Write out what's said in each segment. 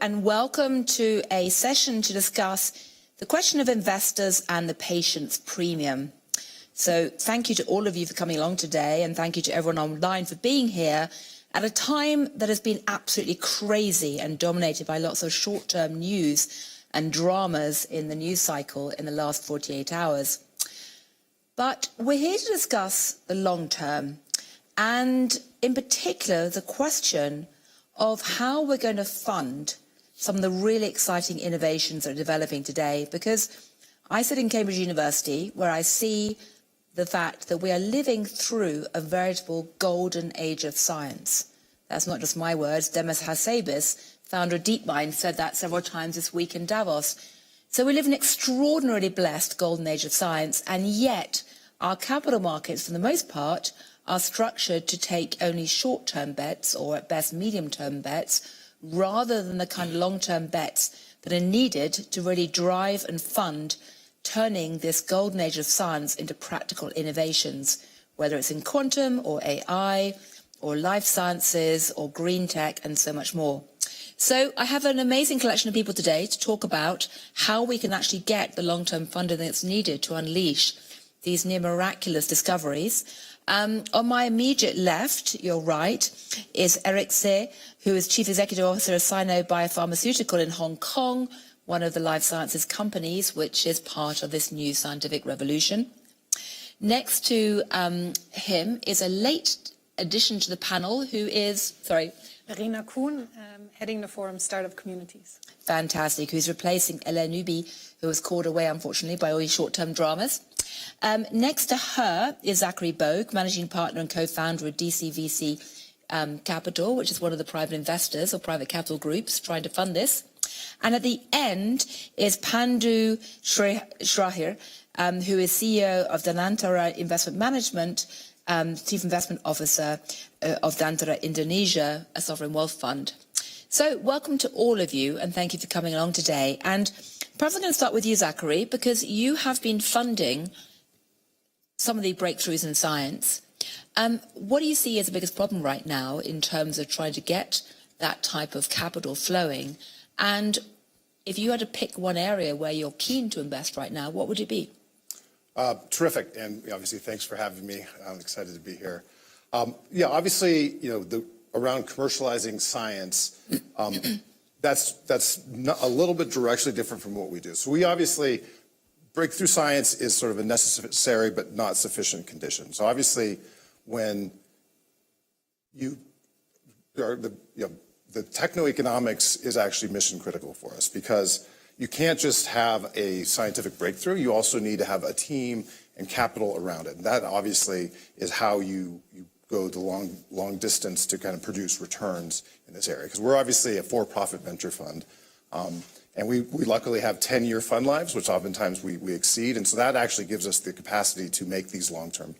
and welcome to a session to discuss the question of investors and the patient's premium. So thank you to all of you for coming along today, and thank you to everyone online for being here at a time that has been absolutely crazy and dominated by lots of short-term news and dramas in the news cycle in the last 48 hours. But we're here to discuss the long term, and in particular the question of how we're going to fund some of the really exciting innovations that are developing today, because I sit in Cambridge University, where I see the fact that we are living through a veritable golden age of science. That's not just my words. Demis Hassabis, founder of DeepMind, said that several times this week in Davos. So we live in an extraordinarily blessed golden age of science, and yet our capital markets, for the most part, are structured to take only short-term bets, or at best medium-term bets, rather than the kind of long-term bets that are needed to really drive and fund turning this golden age of science into practical innovations, whether it's in quantum or AI or life sciences or green tech and so much more. So I have an amazing collection of people today to talk about how we can actually get the long-term funding that's needed to unleash these near miraculous discoveries. On my immediate left, your right, is Eric Tett, who is Chief Executive Officer of Sino Biopharmaceutical in Hong Kong, one of the life sciences companies which is part of this new scientific revolution. Next to him is a late addition to the panel, who is, Verena Kuhn, heading the forum Startup Communities. Fantastic, who's replacing Hélène Nubi, who was called away, unfortunately, by all these short-term dramas. Next to her is Zachary Bogue, managing partner and co-founder of DCVC Capital, which is one of the private investors or private capital groups trying to fund this. And at the end is Pandu Sjahrir, who is CEO of Danantara Investment Management, Chief Investment Officer of Danantara Indonesia, a sovereign wealth fund. So welcome to all of you, and thank you for coming along today. And perhaps I'm going to start with you, Zachary, because you have been funding some of the breakthroughs in science. What do you see as the biggest problem right now in terms of trying to get that type of capital flowing? And if you had to pick one area where you're keen to invest right now, what would it be? Terrific, and obviously thanks for having me. I'm excited to be here. Yeah, obviously, around commercializing science, that's not, a little bit directionally different from what we do. So we obviously, breakthrough science is sort of a necessary but not sufficient condition. So obviously, when you are the techno-economics is actually mission critical for us, because you can't just have a scientific breakthrough. You also need to have a team and capital around it. And that obviously is how you go the long distance to kind of produce returns in this area. Because we're obviously a for-profit venture fund. And we luckily have 10-year fund lives, which oftentimes we exceed. And so that actually gives us the capacity to make these long-term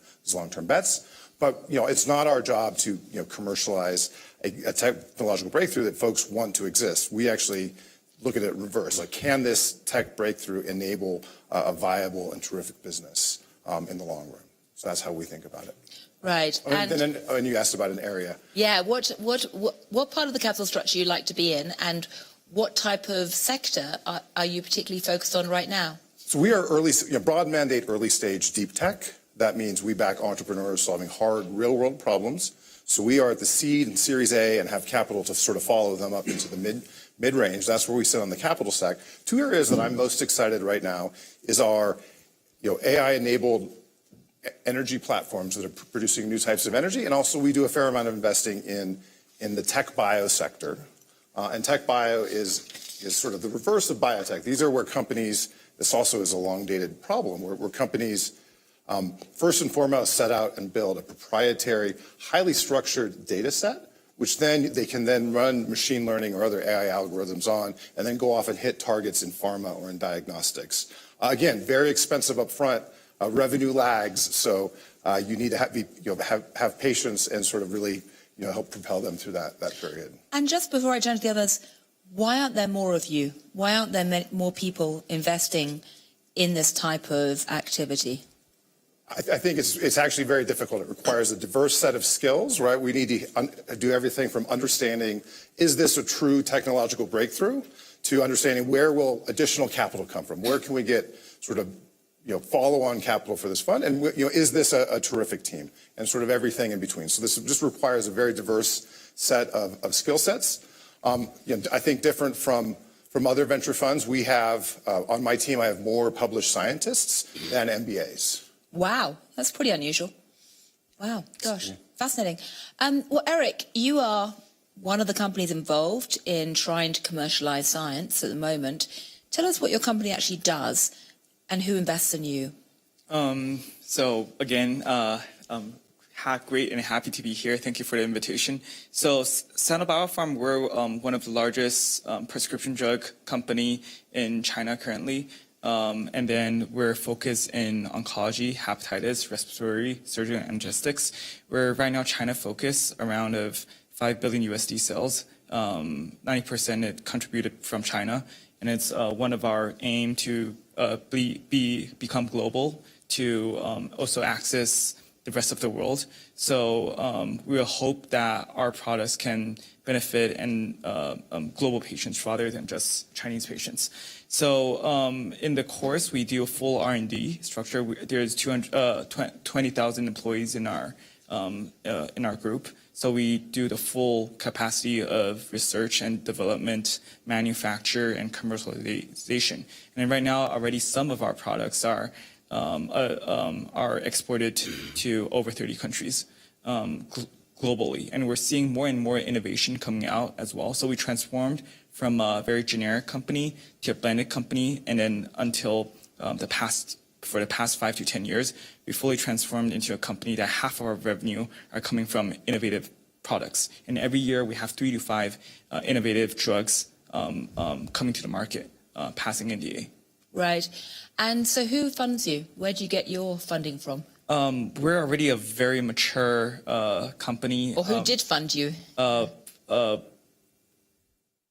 bets. But it's not our job to commercialize a technological breakthrough that folks want to exist. We actually look at it in reverse. Like, can this tech breakthrough enable a viable and terrific business in the long run? So that's how we think about it. Right. And you asked about an area. Yeah. What part of the capital structure you like to be in, and what type of sector are you particularly focused on right now? So we are broad mandate, early stage deep tech. That means we back entrepreneurs solving hard, real world problems. So we are at the seed and Series A and have capital to sort of follow them up into the mid-range. That's where we sit on the capital stack. Two areas that I'm most excited right now is our AI-enabled energy platforms that are producing new types of energy, and also we do a fair amount of investing in the tech bio sector. And tech bio is sort of the reverse of biotech. These are where companies, this also is a long-dated problem, where companies first and foremost set out and build a proprietary, highly structured data set, which then they can then run machine learning or other AI algorithms on, and then go off and hit targets in pharma or in diagnostics. Again, very expensive up front, revenue lags, so you need to have patience and sort of really help propel them through that period. And just before I turn to the others, why aren't there more of you? Why aren't there more people investing in this type of activity? I think it's actually very difficult. It requires a diverse set of skills, right? We need to do everything from understanding, is this a true technological breakthrough, to understanding where will additional capital come from? Where can we get sort of, follow-on capital for this fund? And, is this a terrific team? And sort of everything in between. So this just requires a very diverse set of skill sets. I think different from other venture funds, we have, on my team, I have more published scientists than MBAs. Wow, that's pretty unusual. Wow, gosh, fascinating. Well, Eric, you are one of the companies involved in trying to commercialize science at the moment. Tell us what your company actually does and who invests in you. So again, great and happy to be here. Thank you for the invitation. So Sana Biopharm, we're one of the largest prescription drug company in China currently. And then we're focused in oncology, hepatitis, respiratory, surgery, and logistics. We're right now China focused around of $5 billion USD sales. 90% it contributed from China. And it's one of our aim to become global, to also access the rest of the world. So we'll hope that our products can benefit and global patients rather than just Chinese patients. So in the course, we do a full R&D structure. There's 20,000 employees in our group. So we do the full capacity of research and development, manufacture, and commercialization. And right now, already some of our products are exported to over 30 countries globally. And we're seeing more and more innovation coming out as well. So we transformed from a very generic company to a blended company. And then until for the past 5 to 10 years, we fully transformed into a company that half of our revenue are coming from innovative products. And every year we have 3 to 5 innovative drugs coming to the market, passing NDA. Right. And so who funds you? Where do you get your funding from? We're already a very mature company. Or who did fund you?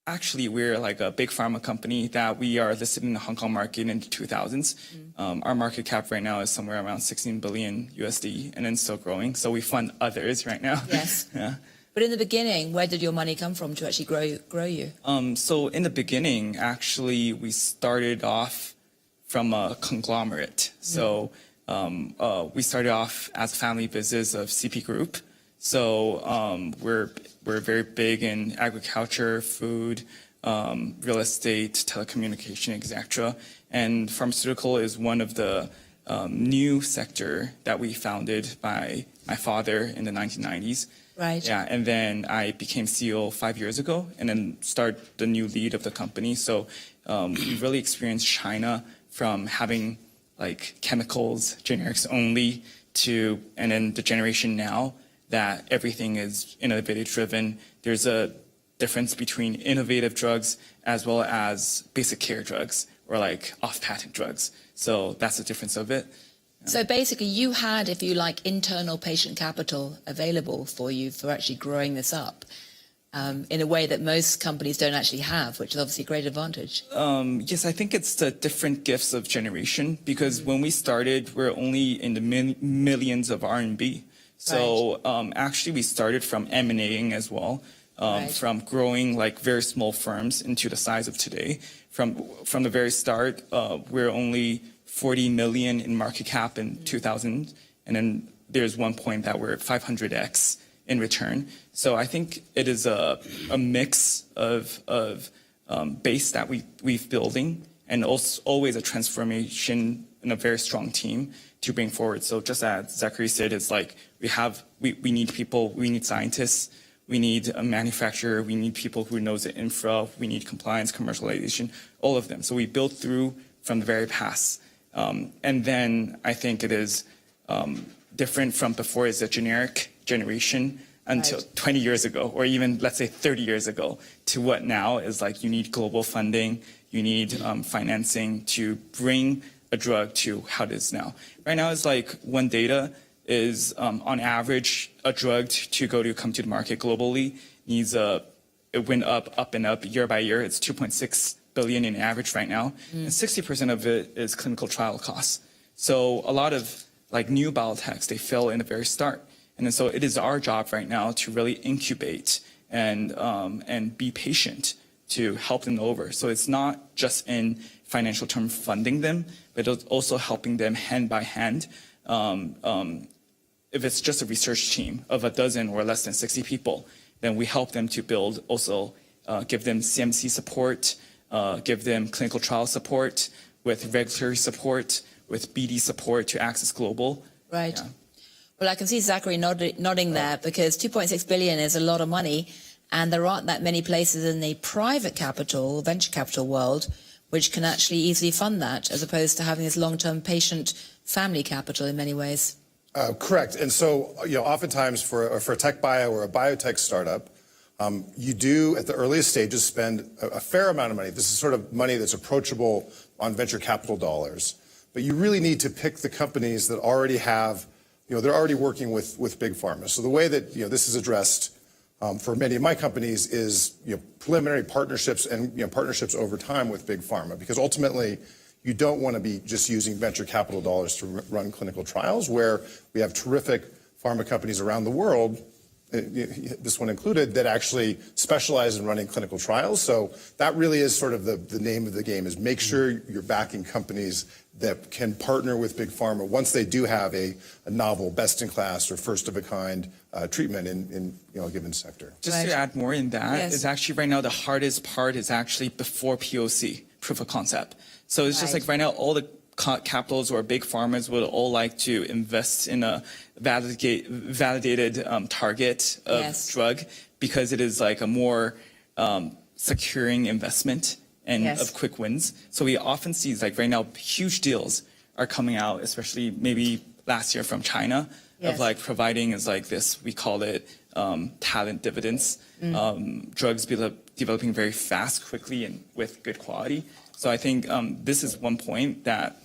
Actually, we're like a big pharma company that we are listed in the Hong Kong market in the 2000s. Our market cap right now is somewhere around 16 billion USD and then still growing. So we fund others right now. Yes. Yeah. But in the beginning, where did your money come from to actually grow you? So in the beginning, actually, we started off from a conglomerate. So we started off as a family business of CP Group. So we're very big in agriculture, food, real estate, telecommunication, etc. And pharmaceutical is one of the new sector that we founded by my father in the 1990s. Right. Yeah, and then I became CEO 5 years ago, and then start the new lead of the company. So we really experienced China from having like chemicals, generics only, and then the generation now that everything is innovative driven. There's a difference between innovative drugs as well as basic care drugs or like off-patent drugs. So that's the difference of it. So basically you had, if you like, internal patient capital available for you for actually growing this up in a way that most companies don't actually have, which is obviously a great advantage. Yes, I think it's the different gifts of generation, because when we started, we're only in the millions of RMB. So actually we started from M&Aing as well, from growing like very small firms into the size of today. From the very start, we're only 40 million in market cap in 2000, and then there's one point that we're at 500x in return. So I think it is a mix of base that we've building, and also always a transformation and a very strong team to bring forward. So just as Zachary said, it's like we need people, we need scientists, we need a manufacturer, we need people who knows the infra, we need compliance, commercialization, all of them. So we built through from the very past. And then I think it is different from before is a generic generation until 20 years ago, or even let's say 30 years ago, to what now is like you need global funding, you need financing to bring a drug to how it is now. Right now it's like one data is on average a drug to come to the market globally needs it went up and up year by year. It's 2.6 billion in average right now, and 60% of it is clinical trial costs. So a lot of like new biotechs, they fail in the very start. And then so it is our job right now to really incubate and be patient to help them over. So it's not just in financial terms funding them, but it's also helping them hand by hand. If it's just a research team of a dozen or less than 60 people, then we help them to build also, give them CMC support, give them clinical trial support, with regulatory support, with BD support to access global. Right. Yeah. Well, I can see Zachary nodding there, because 2.6 billion is a lot of money, and there aren't that many places in the private capital, venture capital world, which can actually easily fund that, as opposed to having this long-term patient family capital in many ways. Correct. And so, oftentimes for a tech bio or a biotech startup, you do at the earliest stages spend a fair amount of money. This is sort of money that's approachable on venture capital dollars. But you really need to pick the companies that already have, they're already working with big pharma. So the way that, this is addressed for many of my companies is, preliminary partnerships and, partnerships over time with big pharma, because ultimately you don't want to be just using venture capital dollars to run clinical trials, where we have terrific pharma companies around the world, this one included, that actually specialize in running clinical trials. So that really is sort of the name of the game, is make sure you're backing companies that can partner with big pharma once they do have a novel, best-in-class or first-of-a-kind treatment in a given sector. Just Right. to add more in that, Yes. is actually right now the hardest part is actually before POC, proof of concept. So it's just Right. like right now all the capitals or big pharmas would all like to invest in a validated target of Yes. drug, because it is like a more securing investment and Yes. of quick wins. So we often see like right now huge deals are coming out, especially maybe last year from China, Yes. of like providing is like this, we call it talent dividends, drugs developing very fast, quickly, and with good quality. So I think this is one point that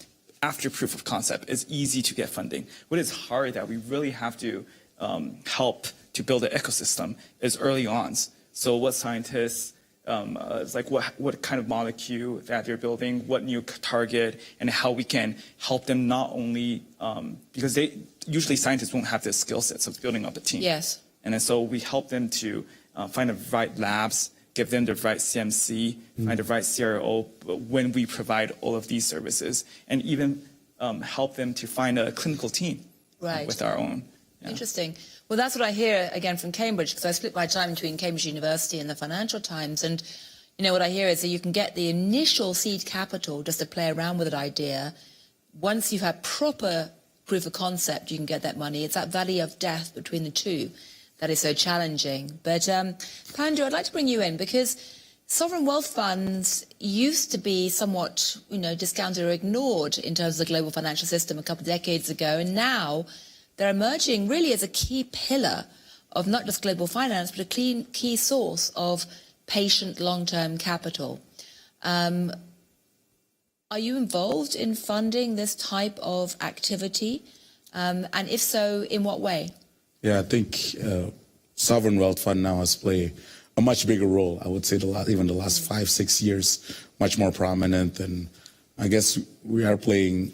after proof of concept, it's easy to get funding. What is hard that we really have to help to build an ecosystem is early on. So what scientists, it's like what kind of molecule that they're building, what new target, and how we can help them not only, because usually scientists won't have the skill sets of building up a team. Yes. And then so we help them to find the right labs, give them the right CMC, find the right CRO when we provide all of these services, and even help them to find a clinical team with our own. Yeah. Interesting. Well, that's what I hear, again, from Cambridge, because I split my time between Cambridge University and the Financial Times. And, what I hear is that you can get the initial seed capital just to play around with an idea. Once you've had proper proof of concept, you can get that money. It's that valley of death between the two that is so challenging. But, Pandu, I'd like to bring you in, because sovereign wealth funds used to be somewhat, discounted or ignored in terms of the global financial system a couple of decades ago. And now they're emerging really as a key pillar of not just global finance, but a key source of patient long-term capital. Are you involved in funding this type of activity? And if so, in what way? Yeah, I think sovereign wealth fund now has played a much bigger role. I would say even the last 5-6 years, much more prominent. And I guess we are playing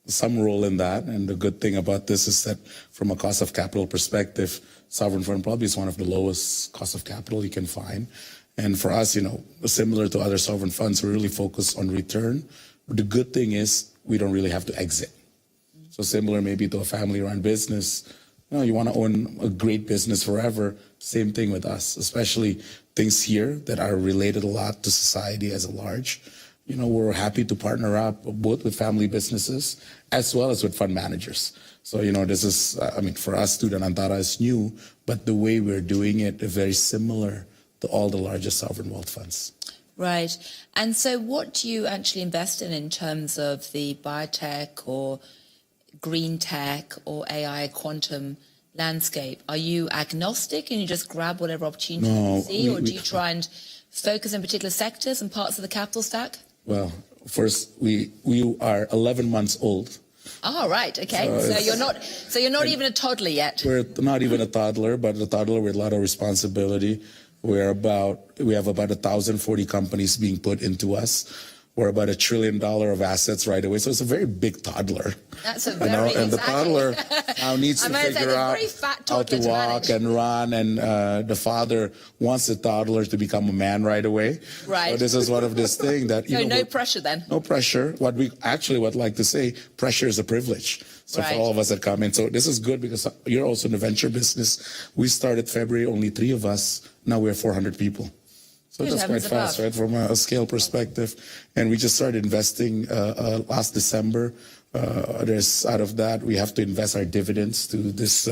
some role in that. And the good thing about this is that from a cost of capital perspective, sovereign fund probably is one of the lowest cost of capital you can find. And for us, similar to other sovereign funds, we really focus on return. But the good thing is we don't really have to exit. So similar maybe to a family-run business, you want to own a great business forever. Same thing with us, especially things here that are related a lot to society as a large. We're happy to partner up both with family businesses as well as with fund managers. So, this is, for us, Student Antara is new, but the way we're doing it is very similar to all the largest sovereign wealth funds. Right. And so what do you actually invest in terms of the biotech or green tech or AI quantum landscape? Are you agnostic and you just grab whatever opportunity you see, or do you try and focus in particular sectors and parts of the capital stack? Well, first, we are 11 months old. Oh, right. Okay. So you're not even a toddler yet. We're not even a toddler, but a toddler with a lot of responsibility. We have about 1,040 companies being put into us. we're about $1 trillion of assets right away. So it's a very big toddler. That's a You very know, and the exactly. toddler now needs I to might say figure they're out very fat how to toddler to walk manage. and run, and the father wants the toddler to become a man right away. Right. So this is one of this thing that you So know, no pressure then. no pressure. What we actually would like to say, pressure is a privilege. So Right. for all of us that come in, so this is good because you're also in the venture business. We started February, only 3 of us. Now we're 400 people. So Good that's quite heavens fast, above. right, from a scale perspective. And we just started investing last December. There's out of that, we have to invest our dividends to this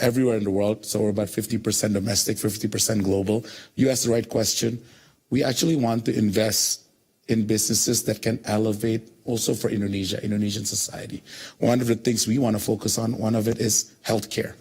everywhere in the world. So we're about 50% domestic, 50% global. You asked the right question. We actually want to invest in businesses that can elevate also for Indonesia, Indonesian society. One of the things we want to focus on, one of it is healthcare.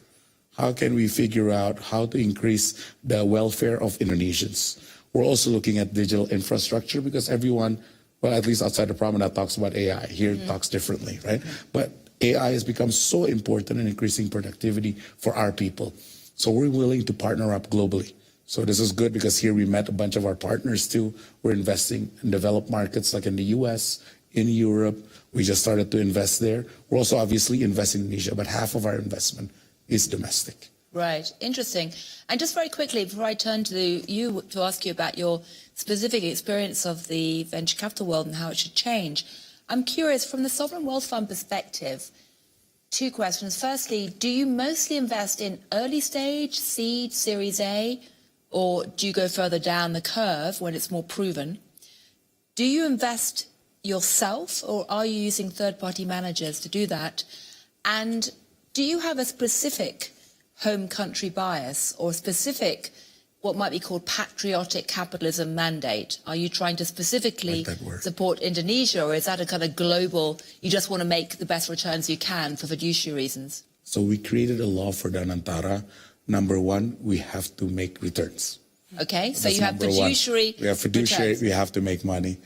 How can we figure out how to increase the welfare of Indonesians? We're also looking at digital infrastructure because everyone, well, at least outside the promenade, talks about AI. Here it talks differently, right? But AI has become so important in increasing productivity for our people. So we're willing to partner up globally. So this is good because here we met a bunch of our partners too. We're investing in developed markets like in the US, in Europe. We just started to invest there. We're also obviously investing in Indonesia, but half of our investment is domestic. Right, interesting. And just very quickly, before I turn to you to ask you about your specific experience of the venture capital world and how it should change, I'm curious, from the Sovereign Wealth Fund perspective, 2 questions. Firstly, do you mostly invest in early stage, seed, Series A, or do you go further down the curve when it's more proven? Do you invest yourself, or are you using third-party managers to do that? And do you have a specific home country bias or a specific, what might be called patriotic capitalism mandate? Are you trying to specifically Like that word. support Indonesia, or is that a kind of global, you just want to make the best returns you can for fiduciary reasons? So we created a law for Danantara. Number 1, we have to make returns. Okay, so That's you have number 1. fiduciary. We have fiduciary, returns. we have to make money.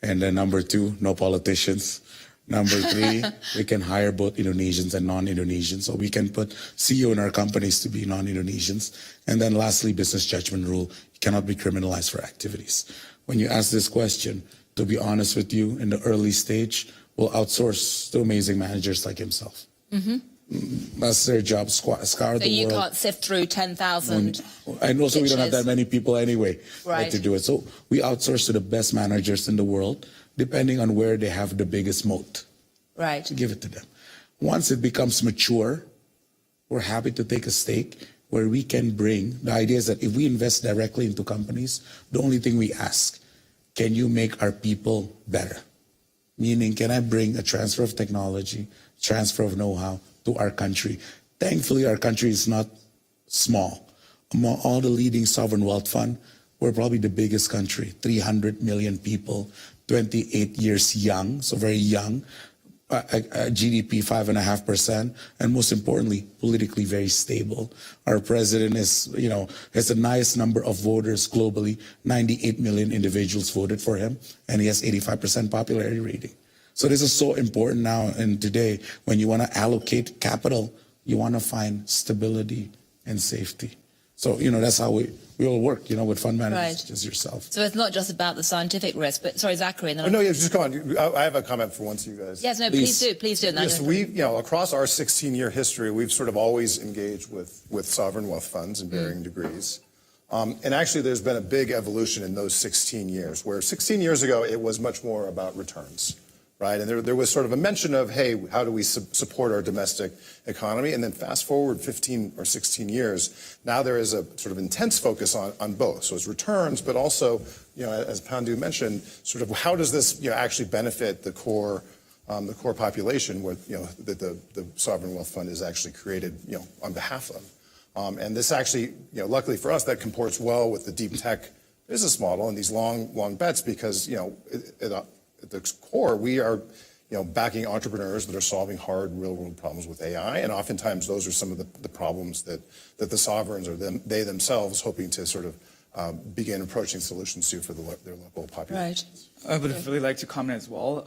And then number 2, no politicians. Number 3, we can hire both Indonesians and non-Indonesians. So we can put CEO in our companies to be non-Indonesians. And then lastly, business judgment rule. You cannot be criminalized for activities. When you ask this question, to be honest with you, in the early stage, we'll outsource to amazing managers like himself. That's their job, scour So the you world. can't sift through 10,000. And also we don't have pitches. that many people anyway Right. to do it. So we outsource to the best managers in the world, depending on where they have the biggest moat. Right. To give it to them. Once it becomes mature, we're happy to take a stake where we can bring, the idea is that if we invest directly into companies, the only thing we ask, can you make our people better? Meaning, can I bring a transfer of technology, transfer of know-how to our country? Thankfully, our country is not small. Among all the leading sovereign wealth fund, we're probably the biggest country, 300 million people, 28 years young, so very young, GDP 5.5%, and most importantly, politically very stable. Our president is, has the highest number of voters globally. 98 million individuals voted for him, and he has 85% popularity rating. So this is so important now and today when you want to allocate capital, you want to find stability and safety. So, that's how we all work, with fund managers, Right. just yourself. So it's not just about the scientific risk, but sorry, Zachary. And then Oh, no, yeah, just go on. I have a comment for once, you guys. Yes, no, Please. please do. And then Yes, across our 16-year history, we've sort of always engaged with sovereign wealth funds in varying degrees. And actually, there's been a big evolution in those 16 years, where 16 years ago, it was much more about returns, right? And there was sort of a mention of, hey, how do we support our domestic economy? And then fast forward 15 or 16 years, now there is a sort of intense focus on both. So it's returns, but also, as Pandu mentioned, sort of how does this, actually benefit the core population where, that the sovereign wealth fund is actually created, on behalf of. And this actually, luckily for us, that comports well with the deep tech business model and these long bets because, at the core, we are, backing entrepreneurs that are solving hard real-world problems with AI, and oftentimes those are some of the problems that the sovereigns or they themselves hoping to sort of begin approaching solutions to for their local populations. Right. I would really like to comment as well.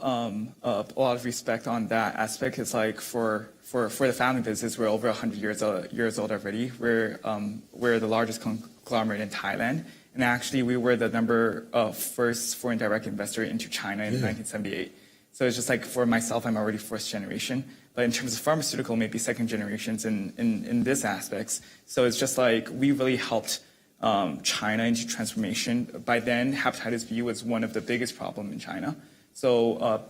A lot of respect on that aspect. It's like for the family business, we're over 100 years old already. We're the largest conglomerate in Thailand. And actually, we were the first foreign direct investor into China in 1978. So it's just like for myself, I'm already first generation. But in terms of pharmaceutical, maybe second generations in this aspects. So it's just like we really helped China into transformation. By then, hepatitis B was one of the biggest problems in China. So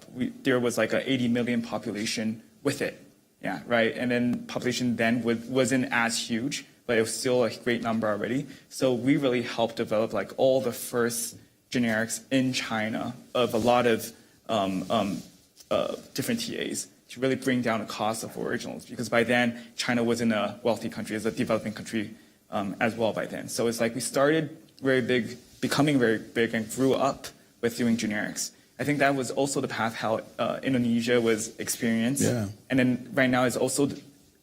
there was like a 80 million population with it. Yeah, right. And then population then wasn't as huge, but it was still a great number already. So we really helped develop like all the first generics in China of a lot of different TAs to really bring down the cost of originals. Because by then, China wasn't a wealthy country, it was a developing country as well by then. So it's like we started very big, becoming very big, and grew up with doing generics. I think that was also the path how Indonesia was experienced. Yeah. And then right now is also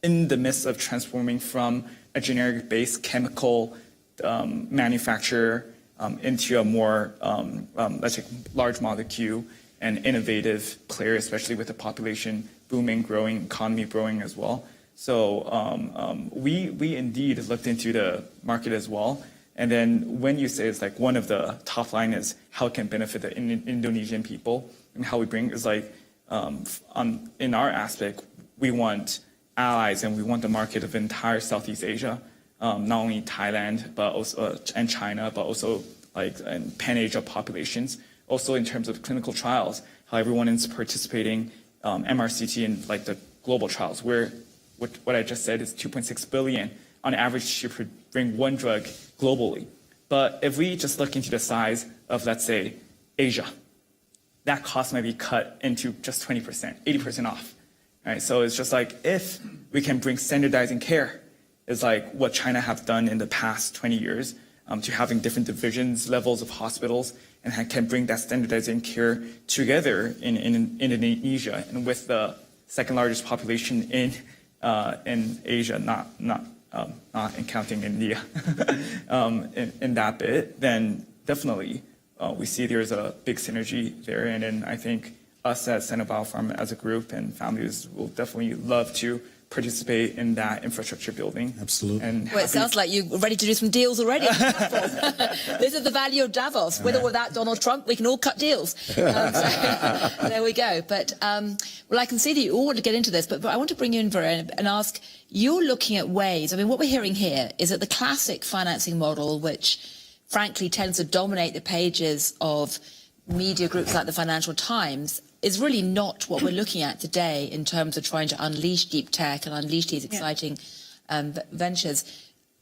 in the midst of transforming from a generic-based chemical manufacturer into a more, let's say, large molecule and innovative player, especially with the population booming, growing, economy growing as well. So we indeed looked into the market as well. And then when you say it's like one of the top line is how it can benefit the Indonesian people and how we bring is like in our aspect, we want allies and we want the market of entire Southeast Asia, not only Thailand, but also and China, but also like Pan-Asia populations. Also in terms of clinical trials, how everyone is participating MRCT in like the global trials, where what I just said is 2.6 billion on average to bring one drug globally. But if we just look into the size of, let's say, Asia, that cost might be cut into just 20%, 80% off. Right? So it's just like if we can bring standardizing care, is like what China have done in the past 20 years to having different divisions, levels of hospitals, and can bring that standardizing care together in Indonesia and with the second largest population in Asia, not counting India, in that bit, then definitely we see there's a big synergy there. And then I think us at Sena Biopharma as a group and families will definitely love to participate in that infrastructure building. Absolutely. And well, it sounds like you're ready to do some deals already. This is the value of Davos. With or without Donald Trump, we can all cut deals. So, there we go. But, well, I can see that you all want to get into this, but I want to bring you in, Verena, and ask, you're looking at ways, I mean, what we're hearing here is that the classic financing model, which frankly tends to dominate the pages of media groups like the Financial Times, is really not what we're looking at today in terms of trying to unleash deep tech and unleash these exciting ventures.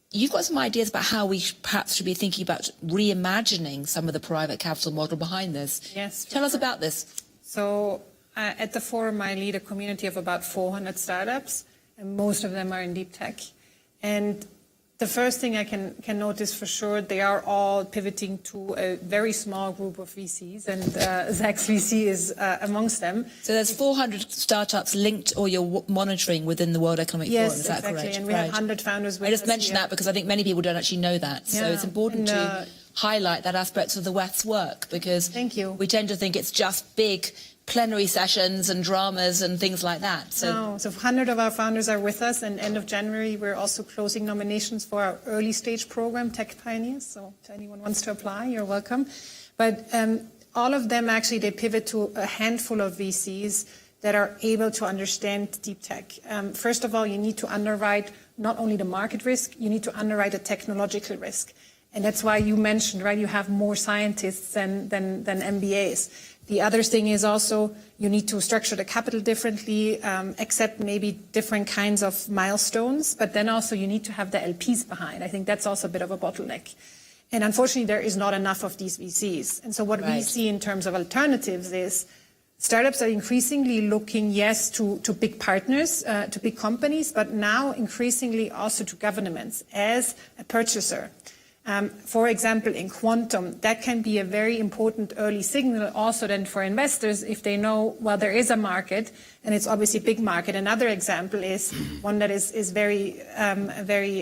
You've got some ideas about how we perhaps should be thinking about reimagining some of the private capital model behind this. Yes. Tell us about this. So at the forum, I lead a community of about 400 startups, and most of them are in deep tech. And the first thing I can notice for sure, they are all pivoting to a very small group of VCs, and Zach's VC is amongst them. So there's 400 startups linked or you're monitoring within the World Economic Forum, is that exactly. correct? And we have 100 founders with us. I just mentioned that because I think many people don't actually know that. So it's important to highlight that aspect of the West's work, because we tend to think it's just big plenary sessions and dramas and things like that. So 100 of our founders are with us, and end of January we're also closing nominations for our early stage program, Tech Pioneers. So if anyone wants to apply, you're welcome. But all of them actually, they pivot to a handful of VCs that are able to understand deep tech. First of all, you need to underwrite not only the market risk, you need to underwrite the technological risk. And that's why you mentioned, right, you have more scientists than MBAs. The other thing is also you need to structure the capital differently, accept maybe different kinds of milestones, but then also you need to have the LPs behind. I think that's also a bit of a bottleneck. And unfortunately, there is not enough of these VCs. And so what we see in terms of alternatives is startups are increasingly looking, yes, to big partners, to big companies, but now increasingly also to governments as a purchaser. For example, in quantum, that can be a very important early signal also then for investors if they know, well, there is a market, and it's obviously a big market. Another example is one that is very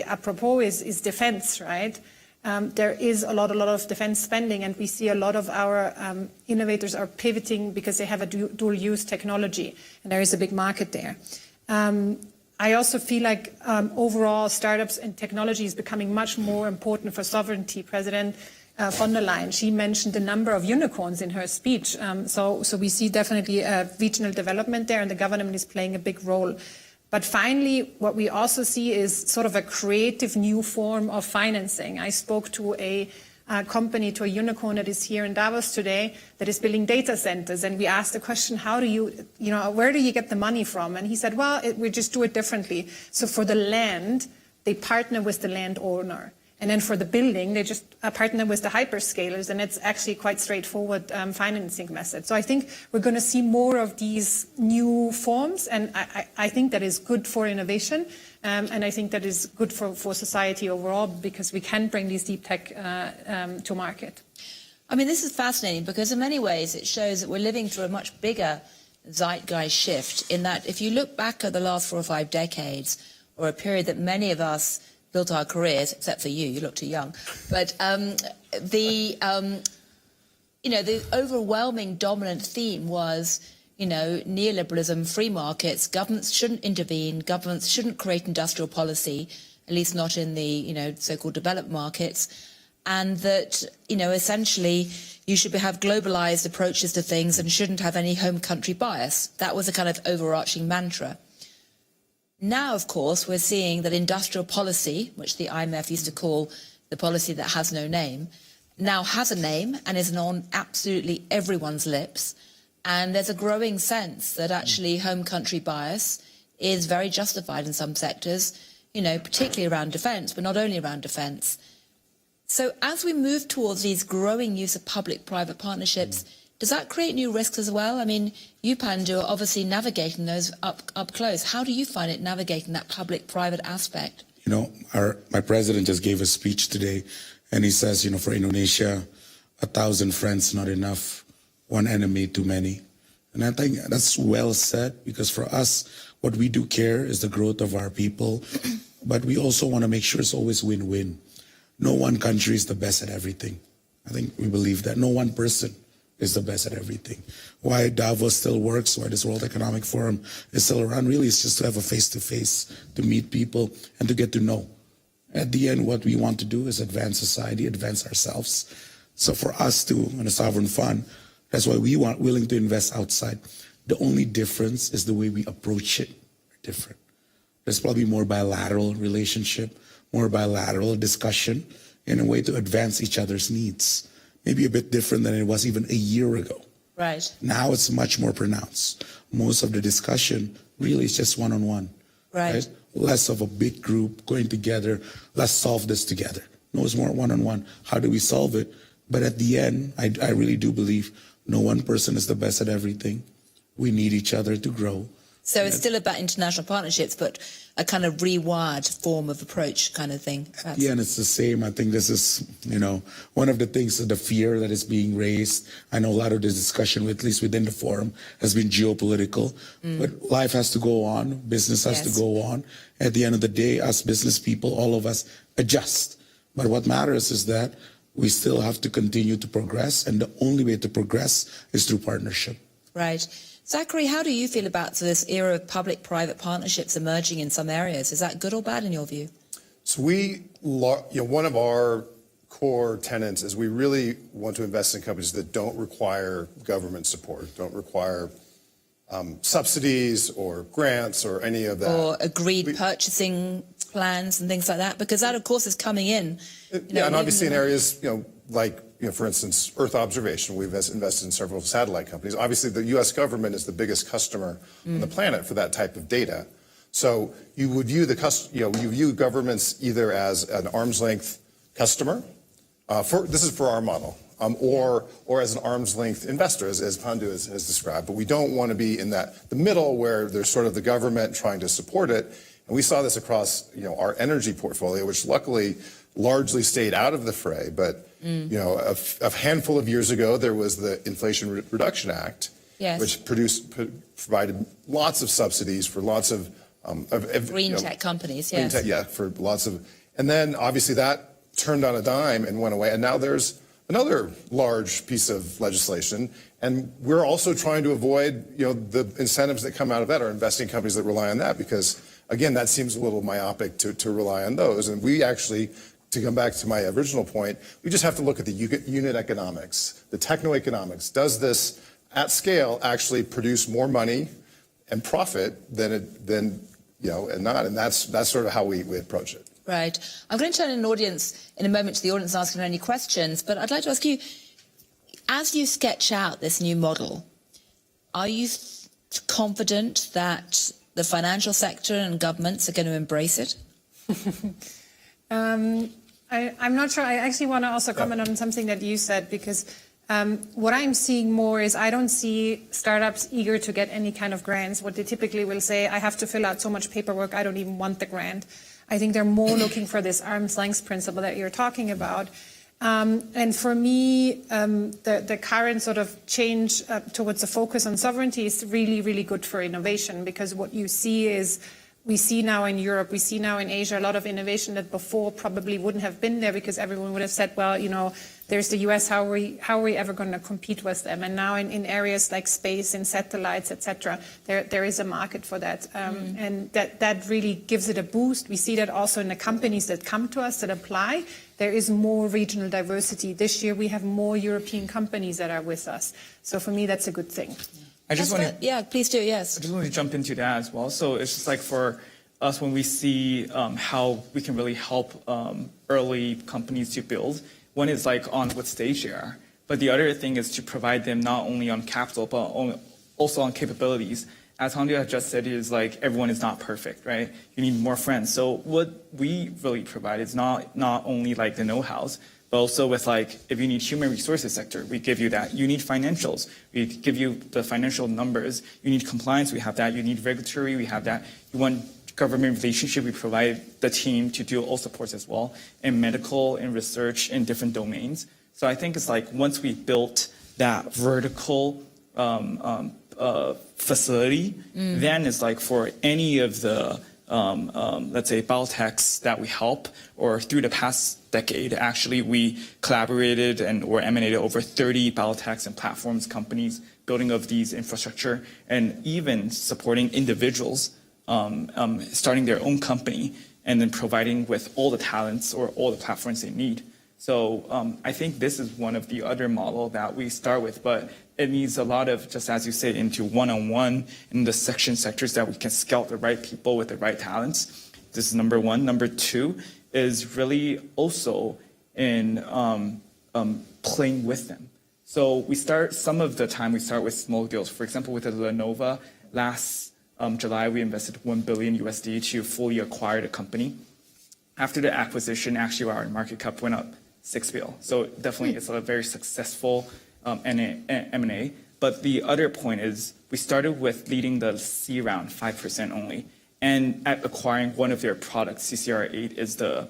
apropos is defense, right? There is a lot of defense spending, and we see a lot of our innovators are pivoting because they have a dual-use technology, and there is a big market there. I also feel like overall startups and technology is becoming much more important for sovereignty. President von der Leyen, she mentioned the number of unicorns in her speech. So we see definitely regional development there, and the government is playing a big role. But finally, what we also see is sort of a creative new form of financing. I spoke to a company, to a unicorn that is here in Davos today, that is building data centers. And we asked the question, how do you where do you get the money from? And he said, well, we just do it differently. So for the land, they partner with the landowner. And then for the building, they just partner with the hyperscalers, and it's actually quite straightforward financing method. So I think we're going to see more of these new forms, and I think that is good for innovation, and I think that is good for society overall, because we can bring these deep tech to market. I mean, this is fascinating because in many ways it shows that we're living through a much bigger zeitgeist shift, in that if you look back at the last 4 or 5 decades, or a period that many of us built our careers, except for you look too young. But the overwhelming dominant theme was, neoliberalism, free markets, governments shouldn't intervene, governments shouldn't create industrial policy, at least not in the, so-called developed markets, and that, essentially you should have globalized approaches to things and shouldn't have any home country bias. That was a kind of overarching mantra. Now, of course, we're seeing that industrial policy, which the IMF used to call the policy that has no name, now has a name and is on absolutely everyone's lips. And there's a growing sense that actually home country bias is very justified in some sectors, particularly around defence, but not only around defence. So as we move towards these growing use of public-private partnerships, does that create new risks as well? I mean, you, Pandu, are obviously navigating those up close. How do you find it navigating that public-private aspect? My president just gave a speech today, and he says, for Indonesia, 1,000 friends not enough, one enemy too many. And I think that's well said, because for us, what we do care is the growth of our people, but we also want to make sure it's always win-win. No one country is the best at everything. I think we believe that. No one person is the best at everything. Why Davos still works, why this World Economic Forum is still around, really is just to have a face-to-face, to meet people and to get to know. At the end, what we want to do is advance society, advance ourselves. So for us too, in a sovereign fund, that's why we want willing to invest outside. The only difference is the way we approach it different. There's probably more bilateral relationship, more bilateral discussion in a way to advance each other's needs. Maybe a bit different than it was even a year ago. Right. Now it's much more pronounced. Most of the discussion really is just one-on-one. Right. Less of a big group going together, let's solve this together. No, it's more one-on-one. How do we solve it? But at the end, I really do believe no one person is the best at everything. We need each other to grow. So it's still about international partnerships, but a kind of rewired form of approach kind of thing. Perhaps. Yeah, and it's the same. I think this is, one of the things, the fear that is being raised. I know a lot of the discussion, at least within the forum, has been geopolitical. But life has to go on. Business has to go on. At the end of the day, us business people, all of us adjust. But what matters is that we still have to continue to progress. And the only way to progress is through partnership. Right. Zachary, how do you feel about this era of public-private partnerships emerging in some areas? Is that good or bad in your view? So one of our core tenets is we really want to invest in companies that don't require government support, don't require subsidies or grants or any of that. Or agreed purchasing plans and things like that, because that, of course, is coming in. And obviously in areas, for instance, Earth observation, we've invested in several satellite companies. Obviously, the U.S. government is the biggest customer on the planet for that type of data. So you would view you view governments either as an arm's length customer, this is for our model, or as an arm's length investor, as Pandu has described. But we don't want to be in the middle where there's sort of the government trying to support it. And we saw this across our energy portfolio, which luckily largely stayed out of the fray. But a handful of years ago, there was the Inflation Reduction Act, which provided lots of subsidies for lots of green tech companies. Green tech, for lots of, and then obviously that turned on a dime and went away. And now there's another large piece of legislation, and we're also trying to avoid the incentives that come out of that, or investing in companies that rely on that, because again, that seems a little myopic to rely on those. And we actually to come back to my original point, we just have to look at the unit economics, the techno-economics. Does this at scale actually produce more money and profit than and not? And that's sort of how we approach it. Right. I'm going to turn in a moment to the audience and ask them any questions, but I'd like to ask you, as you sketch out this new model, are you confident that the financial sector and governments are going to embrace it? I'm not sure. I actually want to also comment on something that you said, because what I'm seeing more is I don't see startups eager to get any kind of grants. What they typically will say, I have to fill out so much paperwork, I don't even want the grant. I think they're more looking for this arm's length principle that you're talking about. And for me, the current sort of change towards a focus on sovereignty is really, really good for innovation, because what you see is, we see now in Europe, we see now in Asia, a lot of innovation that before probably wouldn't have been there, because everyone would have said, well, there's the US, how are we ever going to compete with them? And now in areas like space, in satellites, etc., there is a market for that. And that really gives it a boost. We see that also in the companies that come to us that apply. There is more regional diversity. This year we have more European companies that are with us. So for me, that's a good thing. I just want to, yeah, please do, yes. I just want to jump into that as well. So it's just like for us, when we see how we can really help early companies to build, one is like on what stage they are. But the other thing is to provide them not only on capital, but also on capabilities. As Pandu just said, is like everyone is not perfect, right? You need more friends. So what we really provide is not only like the know-hows, but also with like, if you need human resources sector, we give you that. You need financials, we give you the financial numbers. You need compliance, we have that. You need regulatory, we have that. You want government relationship, we provide the team to do all supports as well, in medical, in research, in different domains. So I think it's like once we built that vertical facility, then it's like for any of the let's say biotechs that we help, or through the past decade, actually we collaborated or emanated over 30 biotechs and platforms companies, building of these infrastructure, and even supporting individuals starting their own company and then providing with all the talents or all the platforms they need. So I think this is one of the other model that we start with, but it needs a lot of, just as you say, into one-on-one in the sectors that we can scout the right people with the right talents. This is number one. Number two is really also in playing with them. So we start, some of the time we start with small deals. For example, with the Lenovo, last July we invested $1 billion USD to fully acquire the company. After the acquisition, actually our market cap went up 6 billion. So definitely it's a very successful M&A. But the other point is we started with leading the C round 5% only. And at acquiring one of their products, CCR8 is the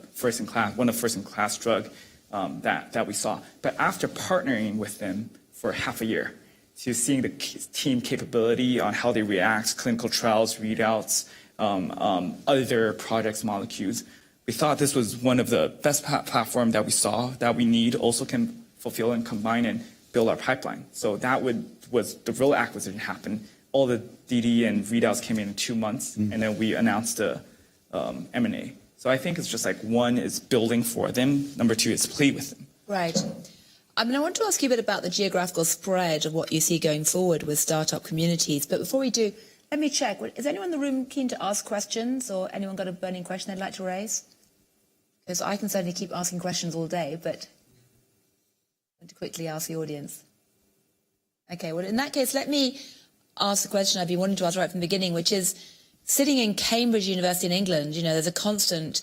one of first-in-class drug that we saw. But after partnering with them for half a year, to seeing the team capability on how they react, clinical trials, readouts, other products, molecules, we thought this was one of the best platform that we saw that we need, also can fulfill and combine and build our pipeline. So that was the real acquisition happened. All the DD and readouts came in 2 months, and then we announced the M&A. So I think it's just like, one is building for them. Number two is play with them. Right. I want to ask you a bit about the geographical spread of what you see going forward with startup communities. But before we do, let me check. Is anyone in the room keen to ask questions, or anyone got a burning question they'd like to raise? Because I can certainly keep asking questions all day, but I want to quickly ask the audience. Okay, well, in that case, let me ask the question I've been wanting to ask right from the beginning, which is, sitting in Cambridge University in England, there's a constant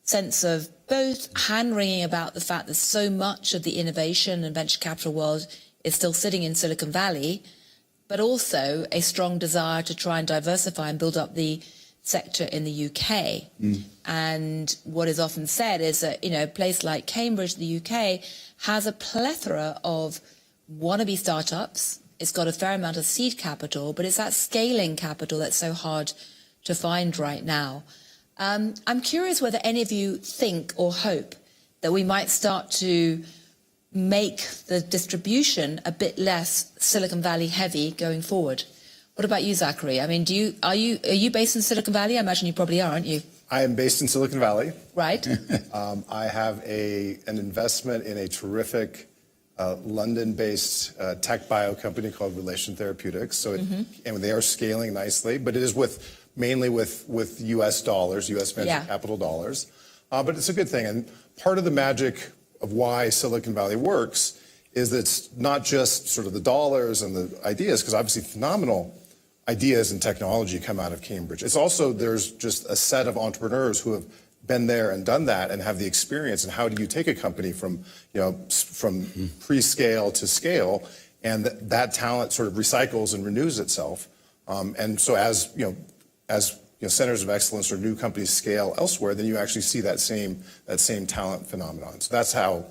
sense of both hand-wringing about the fact that so much of the innovation and venture capital world is still sitting in Silicon Valley, but also a strong desire to try and diversify and build up the sector in the UK. And what is often said is that, a place like Cambridge, the UK, has a plethora of wannabe startups. It's got a fair amount of seed capital, but it's that scaling capital that's so hard to find right now. I'm curious whether any of you think or hope that we might start to make the distribution a bit less Silicon Valley heavy going forward, What about you, Zachary? I mean, are you based in Silicon Valley? I imagine you probably are, aren't you? I am based in Silicon Valley. Right. I have an investment in a terrific London-based tech bio company called Relation Therapeutics. So and they are scaling nicely, but it is mainly with U.S. dollars, U.S. venture capital dollars. But it's a good thing. And part of the magic of why Silicon Valley works is that it's not just sort of the dollars and the ideas, because obviously phenomenal ideas and technology come out of Cambridge. It's also, there's just a set of entrepreneurs who have been there and done that and have the experience. And how do you take a company from pre-scale to scale, and that talent sort of recycles and renews itself. And so as centers of excellence or new companies scale elsewhere, then you actually see that same talent phenomenon. So that's how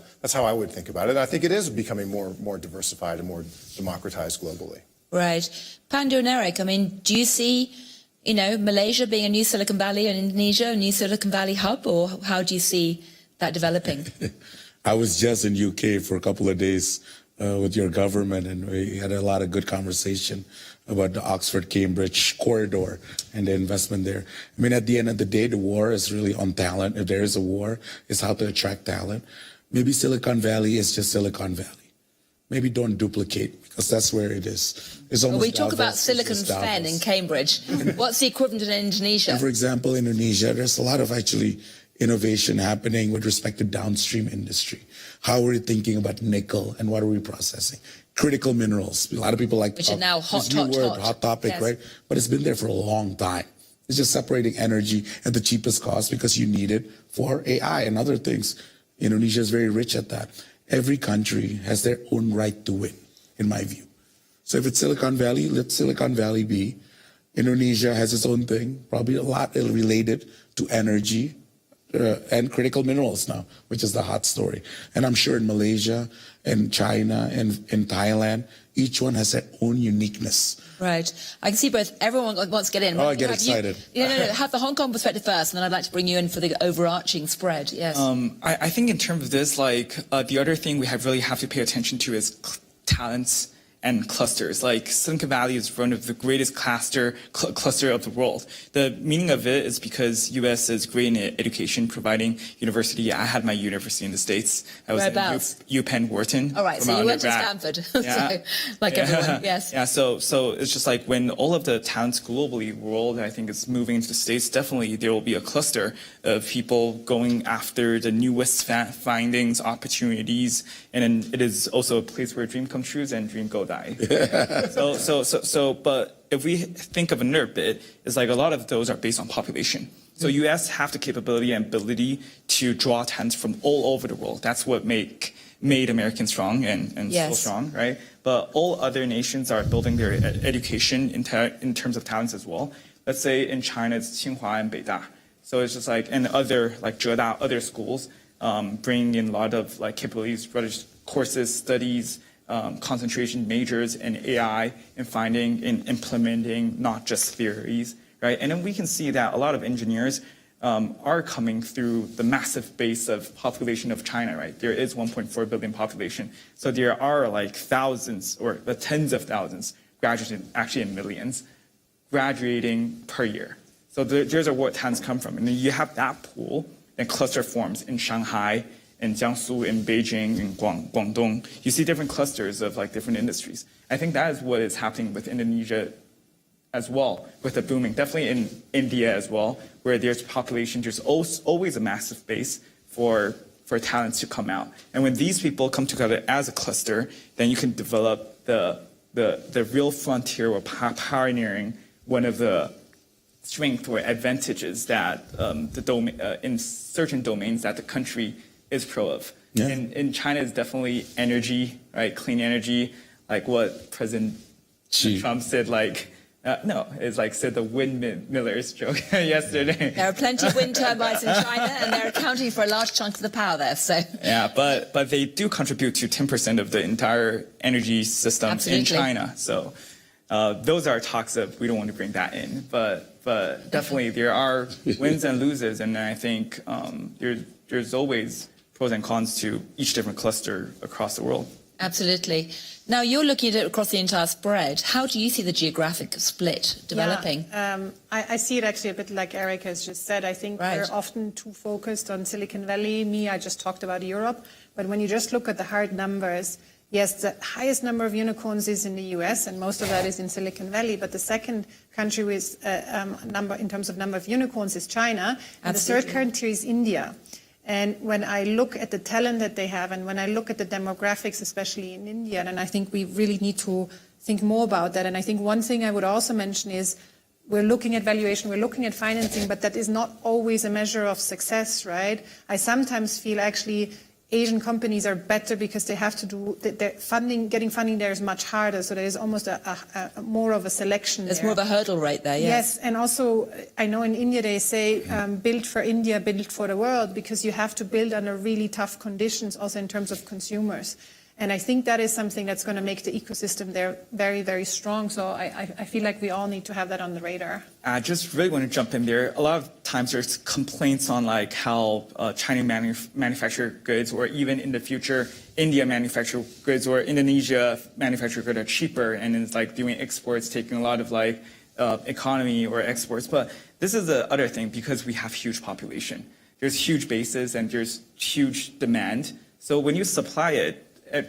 I would think about it. And I think it is becoming more diversified and more democratized globally. Right. Pandu and Eric, I mean, do you see, Malaysia being a new Silicon Valley and Indonesia a new Silicon Valley hub, or how do you see that developing? I was just in UK for a couple of days with your government, and we had a lot of good conversation about the Oxford-Cambridge corridor and the investment there. I mean, at the end of the day, the war is really on talent. If there is a war, it's how to attract talent. Maybe Silicon Valley is just Silicon Valley. Maybe don't duplicate, because that's where it is. It's almost we talk about Davos, Silicon Fen in Cambridge. What's the equivalent in Indonesia? And for example, Indonesia, there's a lot of actually innovation happening with respect to downstream industry. How are we thinking about nickel and what are we processing? Critical minerals. A lot of people like which are now hot topic, yes. Right? But it's been there for a long time. It's just separating energy at the cheapest cost because you need it for AI and other things. Indonesia is very rich at that. Every country has their own right to win, in my view. So if it's Silicon Valley, let Silicon Valley be. Indonesia has its own thing, probably a lot related to energy and critical minerals now, which is the hot story. And I'm sure in Malaysia and China and in Thailand, each one has their own uniqueness. Right. I can see both. Everyone wants to get in. Oh, I get excited. No. Have the Hong Kong perspective first, and then I'd like to bring you in for the overarching spread. Yes. I think in terms of this, the other thing we really have to pay attention to is talents and clusters. Like Silicon Valley is one of the greatest cluster of the world. The meaning of it is because U.S. is great in education, providing university. I had my university in the States. I was Whereabouts? in UPenn Wharton. All right, so you went to Stanford. Yeah. Everyone, yes. Yeah, so it's just like when all of the talents globally world, I think, is moving into the States, definitely there will be a cluster of people going after the newest findings, opportunities, and then it is also a place where dream come true and dream go die. But if we think of another bit, it's like a lot of those are based on population. So U.S. have the capability and ability to draw talents from all over the world. That's what made Americans strong and yes. so strong, right? But all other nations are building their education in terms of talents as well. Let's say in China, it's Tsinghua and Beida. So it's just like, and other, like Zheda, other schools, bring in a lot of capabilities, courses, studies, concentration majors in AI and finding and implementing not just theories, right? And then we can see that a lot of engineers are coming through the massive base of population of China, right? There is 1.4 billion population. So there are thousands or the tens of thousands, graduating actually in millions, graduating per year. So there's where talents come from. And then you have that pool and cluster forms in Shanghai, in Jiangsu, in Beijing, in Guangdong. You see different clusters of different industries. I think that is what is happening with Indonesia as well, with the booming, definitely in India as well, where there's population, there's always a massive base for talents to come out. And when these people come together as a cluster, then you can develop the real frontier or pioneering one of the strengths or advantages that in certain domains that the country is pro of. Yeah. And China is definitely energy, right? Clean energy, like what President Trump said, said the windmillers joke yesterday. There are plenty of wind turbines in China, and they're accounting for a large chunk of the power there. So yeah, but they do contribute to 10% of the entire energy system Absolutely. In China. So those are talks of we don't want to bring that in, but definitely there are wins and loses, and I think there's always pros and cons to each different cluster across the world. Absolutely. Now, you're looking at it across the entire spread. How do you see the geographic split developing? Yeah, I see it actually a bit like Eric has just said. I think we're often too focused on Silicon Valley. I just talked about Europe. But when you just look at the hard numbers, yes, the highest number of unicorns is in the US, and most of that is in Silicon Valley. But the second country with number in terms of number of unicorns is China, and the third country is India. And when I look at the talent that they have, and when I look at the demographics, especially in India, then I think we really need to think more about that. And I think one thing I would also mention is we're looking at valuation, we're looking at financing, but that is not always a measure of success, right? I sometimes feel actually Asian companies are better because they have to do their funding. Getting funding there is much harder, so there is almost a more of a selection. There's more of a hurdle rate there. Yes, and also I know in India they say build for India, build for the world, because you have to build under really tough conditions, also in terms of consumers. And I think that is something that's going to make the ecosystem there very, very strong. So I feel like we all need to have that on the radar. I just really want to jump in there. A lot of times there's complaints on like how China manufactured goods, or even in the future, India manufactured goods, or Indonesia manufactured goods are cheaper, and it's like doing exports, taking a lot of like economy or exports. But this is the other thing, because we have huge population. There's huge bases and there's huge demand. So when you supply it,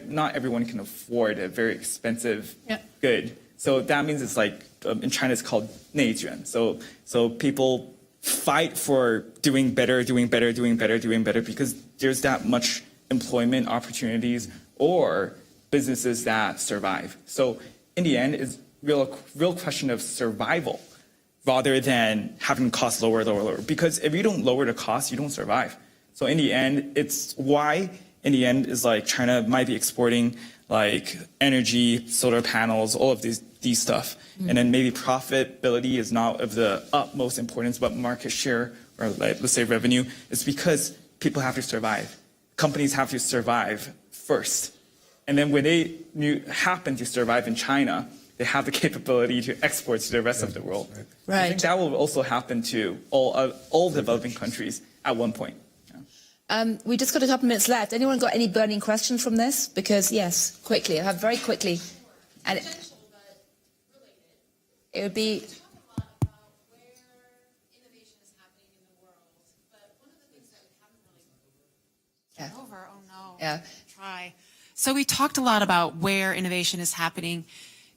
not everyone can afford a very expensive good. So that means it's like, in China it's called 内卷. So people fight for doing better, because there's that much employment opportunities or businesses that survive. So in the end, it's real question of survival rather than having costs lower. Because if you don't lower the cost, you don't survive. So in the end, it's why in the end is like China might be exporting like energy, solar panels, all of these stuff. And then maybe profitability is not of the utmost importance, but market share, or like, let's say revenue, is because people have to survive. Companies have to survive first. And then when they happen to survive in China, they have the capability to export to the rest of the world. Right. I think that will also happen to all developing countries at one point. We just got a couple of minutes left. Anyone got any burning questions from this? Because yes, quickly, I have very quickly. And it would be... Over. Oh no. Yeah. Try. So we talked a lot about where innovation is happening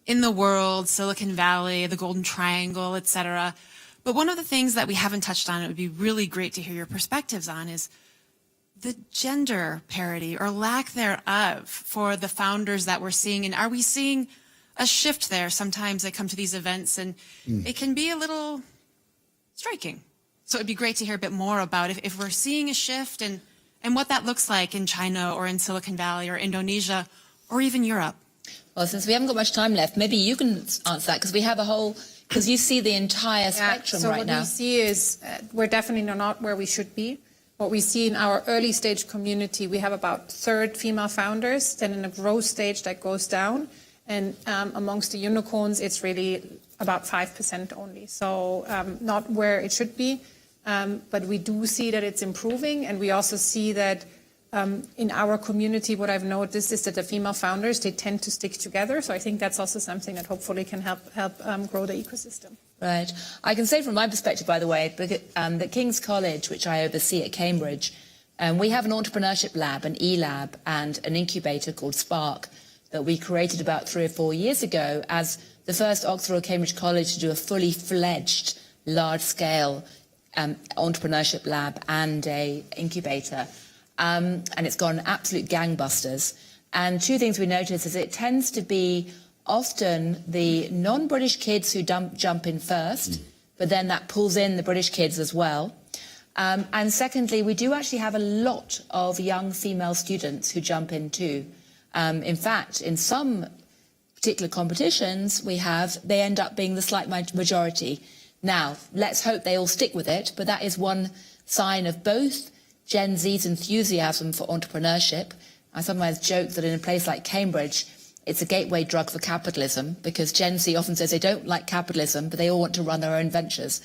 in the world, Silicon Valley, the Golden Triangle, et cetera. But one of the things that we haven't touched on, it would be really great to hear your perspectives on, is the gender parity or lack thereof for the founders that we're seeing. And are we seeing a shift there? Sometimes I come to these events and it can be a little striking. So it'd be great to hear a bit more about if we're seeing a shift and what that looks like in China or in Silicon Valley or Indonesia or even Europe. Well, since we haven't got much time left, maybe you can answer that, because we have a whole, because you see the entire spectrum right now. So what we see is we're definitely not where we should be. What we see in our early stage community, we have about a third female founders, then in a growth stage that goes down. And amongst the unicorns, it's really about 5% only. So not where it should be, but we do see that it's improving. And we also see that in our community, what I've noticed is that the female founders, they tend to stick together. So I think that's also something that hopefully can help grow the ecosystem. Right. I can say from my perspective, by the way, that King's College, which I oversee at Cambridge, we have an entrepreneurship lab, an e-lab, and an incubator called Spark that we created about 3 or 4 years ago as the first Oxford or Cambridge college to do a fully fledged, large-scale entrepreneurship lab and a incubator. And it's gone absolute gangbusters. And two things we notice is it tends to be often the non-British kids who jump in first, but then that pulls in the British kids as well. And secondly, we do actually have a lot of young female students who jump in too. In fact, in some particular competitions they end up being the slight majority. Now, let's hope they all stick with it, but that is one sign of both Gen Z's enthusiasm for entrepreneurship. I sometimes joke that in a place like Cambridge, it's a gateway drug for capitalism, because Gen Z often says they don't like capitalism, but they all want to run their own ventures.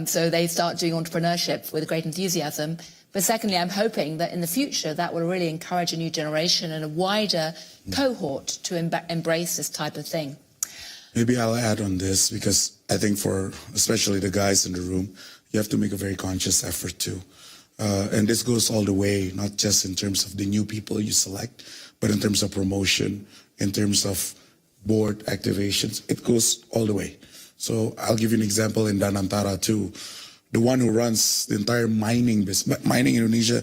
So they start doing entrepreneurship with great enthusiasm. But secondly, I'm hoping that in the future that will really encourage a new generation and a wider cohort to embrace this type of thing. Maybe I'll add on this, because I think for especially the guys in the room, you have to make a very conscious effort too. And this goes all the way, not just in terms of the new people you select, but in terms of promotion, in terms of board activations. It goes all the way. So I'll give you an example in Danantara too. The one who runs the entire mining business, Mining Indonesia,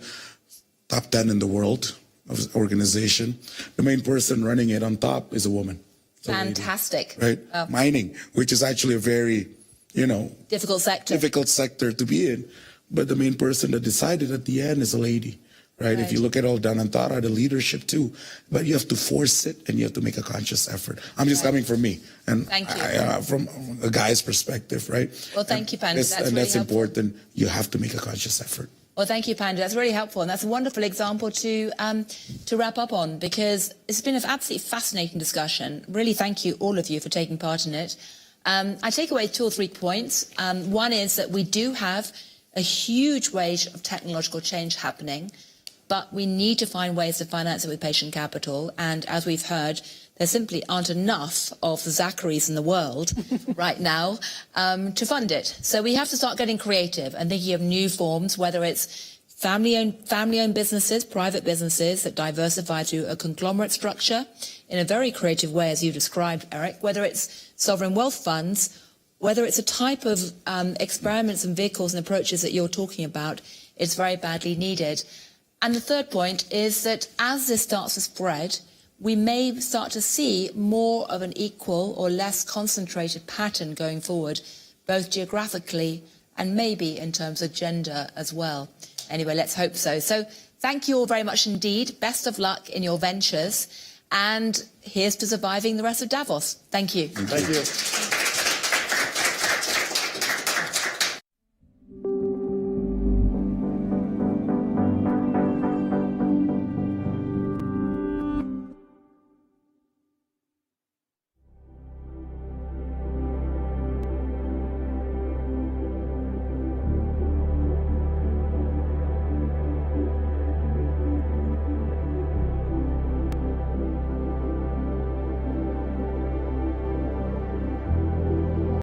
top 10 in the world of organization. The main person running it on top is a woman. Fantastic. Right? Mining, which is actually a very, difficult sector to be in. But the main person that decided at the end is a lady, right? If you look at all Danantara, the leadership too, but you have to force it and you have to make a conscious effort. I'm just coming from me and thank you. From a guy's perspective, right? Well, thank you, Pandu. That's important. You have to make a conscious effort. Well, thank you, Pandu. That's really helpful, and that's a wonderful example to wrap up on, because it's been an absolutely fascinating discussion. Really, thank you, all of you, for taking part in it. I take away 2 or 3 points. One is that we do have a huge wave of technological change happening, but we need to find ways to finance it with patient capital. And as we've heard, there simply aren't enough of the Zacharys in the world right now to fund it. So we have to start getting creative and thinking of new forms, whether it's family-owned businesses, private businesses that diversify through a conglomerate structure in a very creative way, as you described, Eric, whether it's sovereign wealth funds, whether it's a type of experiments and vehicles and approaches that you're talking about. It's very badly needed. And the third point is that as this starts to spread, we may start to see more of an equal or less concentrated pattern going forward, both geographically and maybe in terms of gender as well. Anyway, let's hope so. So thank you all very much indeed. Best of luck in your ventures. And here's to surviving the rest of Davos. Thank you. Thank you.